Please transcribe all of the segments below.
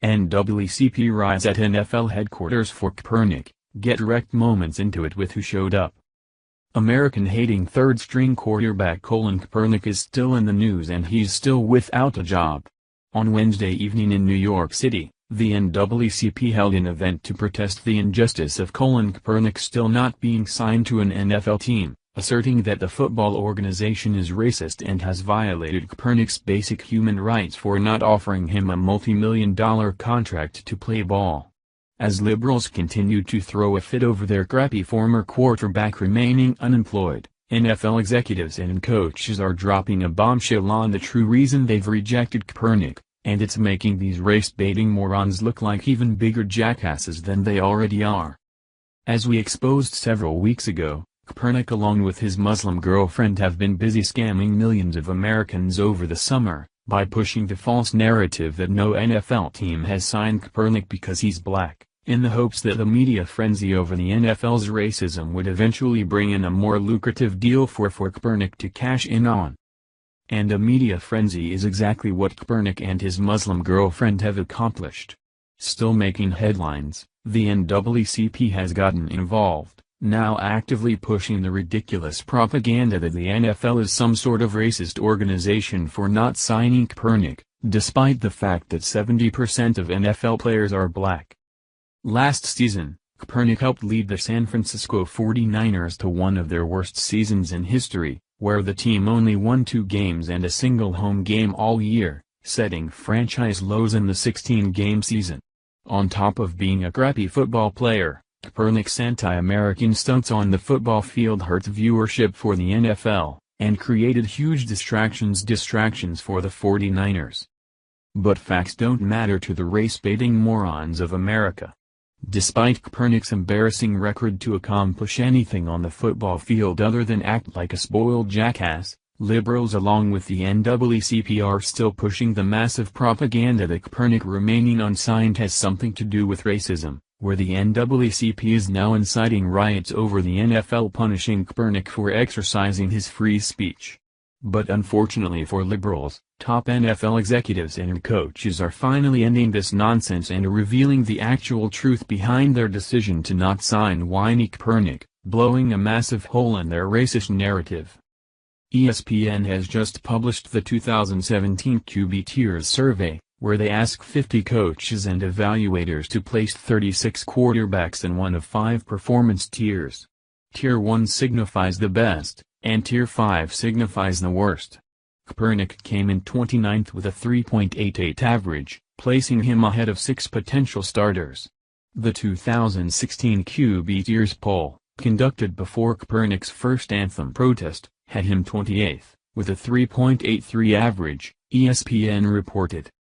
NAACP riots at NFL headquarters for Kaepernick, get direct moments into it with who showed up. American-hating third-string quarterback Colin Kaepernick is still in the news and he's still without a job. On Wednesday evening in New York City, the NAACP held an event to protest the injustice of Colin Kaepernick still not being signed to an NFL team, asserting that the football organization is racist and has violated Kaepernick's basic human rights for not offering him a multi-million-dollar contract to play ball. As liberals continue to throw a fit over their crappy former quarterback remaining unemployed, NFL executives and coaches are dropping a bombshell on the true reason they've rejected Kaepernick, and it's making these race-baiting morons look like even bigger jackasses than they already are. As we exposed several weeks ago, Kaepernick along with his Muslim girlfriend have been busy scamming millions of Americans over the summer, by pushing the false narrative that no NFL team has signed Kaepernick because he's black, in the hopes that the media frenzy over the NFL's racism would eventually bring in a more lucrative deal for Kaepernick to cash in on. And a media frenzy is exactly what Kaepernick and his Muslim girlfriend have accomplished. Still making headlines, the NAACP has gotten involved, now actively pushing the ridiculous propaganda that the NFL is some sort of racist organization for not signing Kaepernick, despite the fact that 70% of NFL players are black. Last season, Kaepernick helped lead the San Francisco 49ers to one of their worst seasons in history, where the team only won 2 games and a single home game all year, setting franchise lows in the 16-game season. On top of being a crappy football player, Kaepernick's anti-American stunts on the football field hurt viewership for the NFL, and created huge distractions for the 49ers. But facts don't matter to the race-baiting morons of America. Despite Kaepernick's embarrassing record to accomplish anything on the football field other than act like a spoiled jackass, liberals along with the NAACP are still pushing the massive propaganda that Kaepernick remaining unsigned has something to do with racism, where the NAACP is now inciting riots over the NFL punishing Kaepernick for exercising his free speech. But unfortunately for liberals, top NFL executives and coaches are finally ending this nonsense and revealing the actual truth behind their decision to not sign whiny Kaepernick, blowing a massive hole in their racist narrative. ESPN has just published the 2017 QB Tiers survey, where they ask 50 coaches and evaluators to place 36 quarterbacks in one of 5 performance tiers. Tier 1 signifies the best, and Tier 5 signifies the worst. Kaepernick came in 29th with a 3.88 average, placing him ahead of 6 potential starters. The 2016 QB Tiers poll, conducted before Kaepernick's first anthem protest, had him 28th, with a 3.83 average, ESPN reported.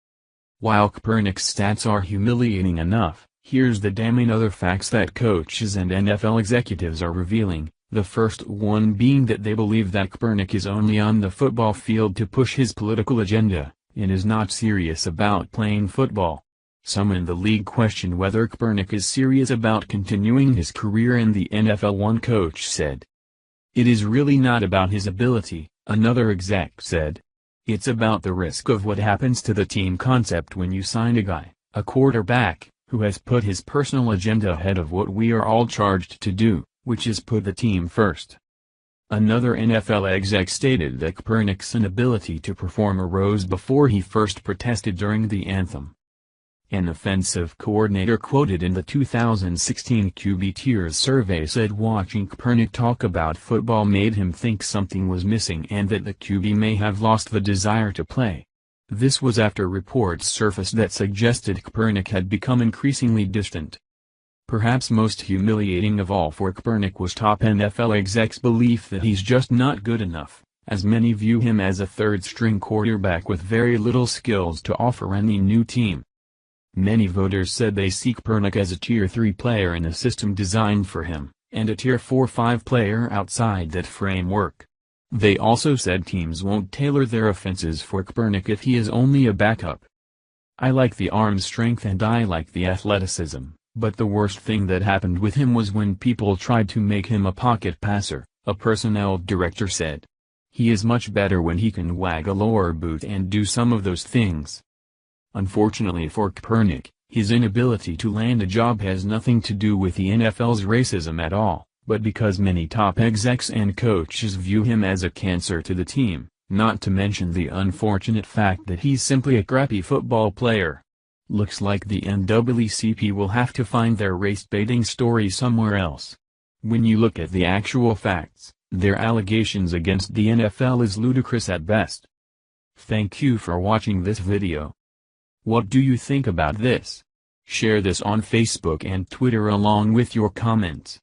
While Kaepernick's stats are humiliating enough, here's the damning other facts that coaches and NFL executives are revealing, the first one being that they believe that Kaepernick is only on the football field to push his political agenda, and is not serious about playing football. Some in the league question whether Kaepernick is serious about continuing his career in the NFL. One coach said. "It is really not about his ability," another exec said. "It's about the risk of what happens to the team concept when you sign a guy, a quarterback, who has put his personal agenda ahead of what we are all charged to do, which is put the team first." Another NFL exec stated that Kaepernick's inability to perform arose before he first protested during the anthem. An offensive coordinator quoted in the 2016 QB Tiers survey said watching Kaepernick talk about football made him think something was missing and that the QB may have lost the desire to play. This was after reports surfaced that suggested Kaepernick had become increasingly distant. Perhaps most humiliating of all for Kaepernick was top NFL execs' belief that he's just not good enough, as many view him as a third-string quarterback with very little skills to offer any new team. Many voters said they see Kaepernick as a Tier 3 player in a system designed for him, and a Tier 4-5 player outside that framework. They also said teams won't tailor their offenses for Kaepernick if he is only a backup. "I like the arm strength and I like the athleticism, but the worst thing that happened with him was when people tried to make him a pocket passer," a personnel director said. "He is much better when he can wag a lower boot and do some of those things." Unfortunately for Kaepernick, his inability to land a job has nothing to do with the NFL's racism at all, but because many top execs and coaches view him as a cancer to the team, not to mention the unfortunate fact that he's simply a crappy football player. Looks like the NAACP will have to find their race-baiting story somewhere else. When you look at the actual facts, their allegations against the NFL is ludicrous at best. Thank you for watching this video. What do you think about this? Share this on Facebook and Twitter along with your comments.